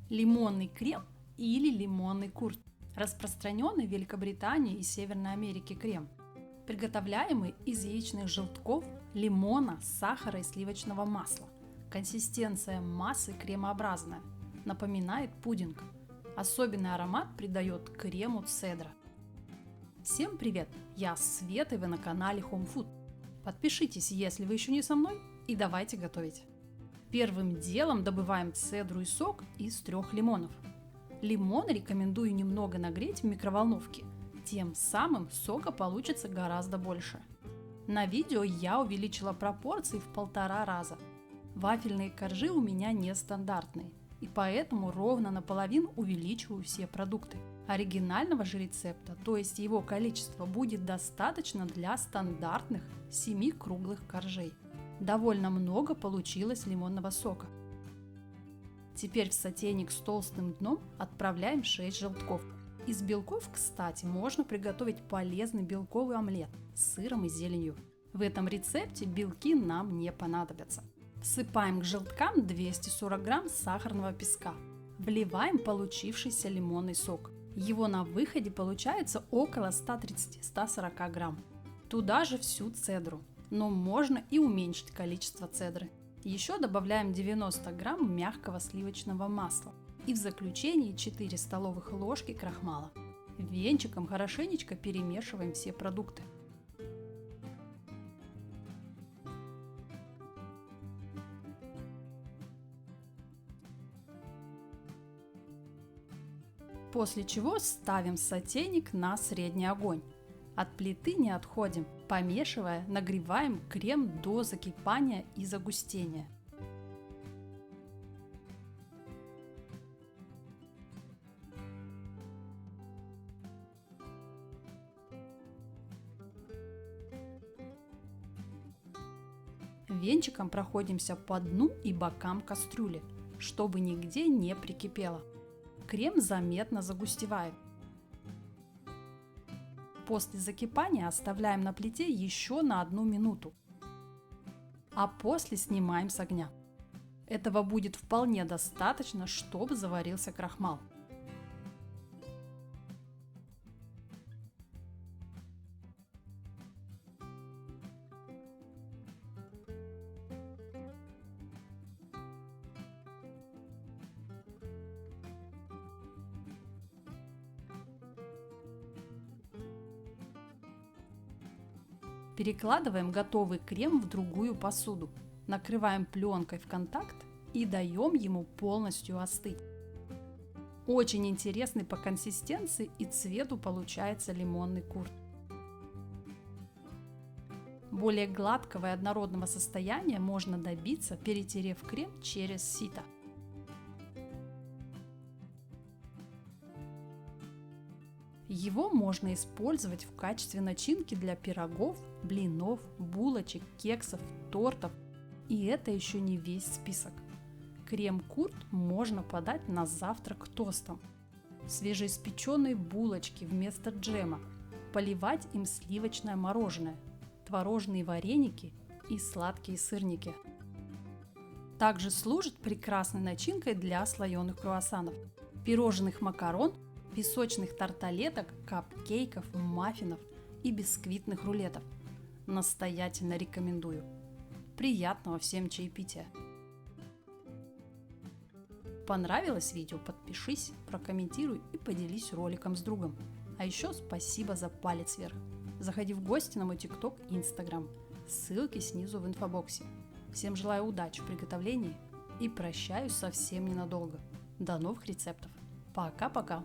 Лимонный крем или лимонный курт. Распространенный в Великобритании и Северной Америке крем. Приготовляемый из яичных желтков, лимона, сахара и сливочного масла. Консистенция массы кремообразная. Напоминает пудинг. Особенный аромат придает крему цедра. Всем привет! Я Света, и вы на канале Home Food. Подпишитесь, если вы еще не со мной, и давайте готовить. Первым делом добываем цедру и сок из 3 лимонов. Лимон рекомендую немного нагреть в микроволновке, тем самым сока получится гораздо больше. На видео я увеличила пропорции в 1,5 раза. Вафельные коржи у меня нестандартные, и поэтому ровно наполовину увеличиваю все продукты. Оригинального же рецепта, то есть его количества, будет достаточно для стандартных 7 круглых коржей. Довольно много получилось лимонного сока. Теперь в сотейник с толстым дном отправляем 6 желтков. Из белков, кстати, можно приготовить полезный белковый омлет с сыром и зеленью. В этом рецепте белки нам не понадобятся. Всыпаем к желткам 240 грамм сахарного песка. Вливаем получившийся лимонный сок. Его на выходе получается около 130-140 грамм. Туда же всю цедру, но можно и уменьшить количество цедры. Еще добавляем 90 грамм мягкого сливочного масла и в заключении 4 столовых ложки крахмала. Венчиком хорошенечко перемешиваем все продукты. После чего ставим сотейник на средний огонь. От плиты не отходим, помешивая, нагреваем крем до закипания и загустения. Венчиком проходимся по дну и бокам кастрюли, чтобы нигде не прикипело. Крем заметно загустевает. После закипания оставляем на плите еще на 1 минуту, а после снимаем с огня. Этого будет вполне достаточно, чтобы заварился крахмал. Перекладываем готовый крем в другую посуду, накрываем пленкой в контакт и даем ему полностью остыть. Очень интересный по консистенции и цвету получается лимонный курт. Более гладкого и однородного состояния можно добиться, перетерев крем через сито. Его можно использовать в качестве начинки для пирогов, блинов, булочек, кексов, тортов. И это еще не весь список. Крем-курт можно подать на завтрак тостом. Свежеиспеченные булочки вместо джема. Поливать им сливочное мороженое, творожные вареники и сладкие сырники. Также служит прекрасной начинкой для слоеных круассанов, пирожных макарон, песочных тарталеток, капкейков, маффинов и бисквитных рулетов. Настоятельно рекомендую. Приятного всем чаепития! Понравилось видео? Подпишись, прокомментируй и поделись роликом с другом. А еще спасибо за палец вверх. Заходи в гости на мой ТикТок и Инстаграм. Ссылки снизу в инфобоксе. Всем желаю удачи в приготовлении и прощаюсь совсем ненадолго. До новых рецептов. Пока-пока!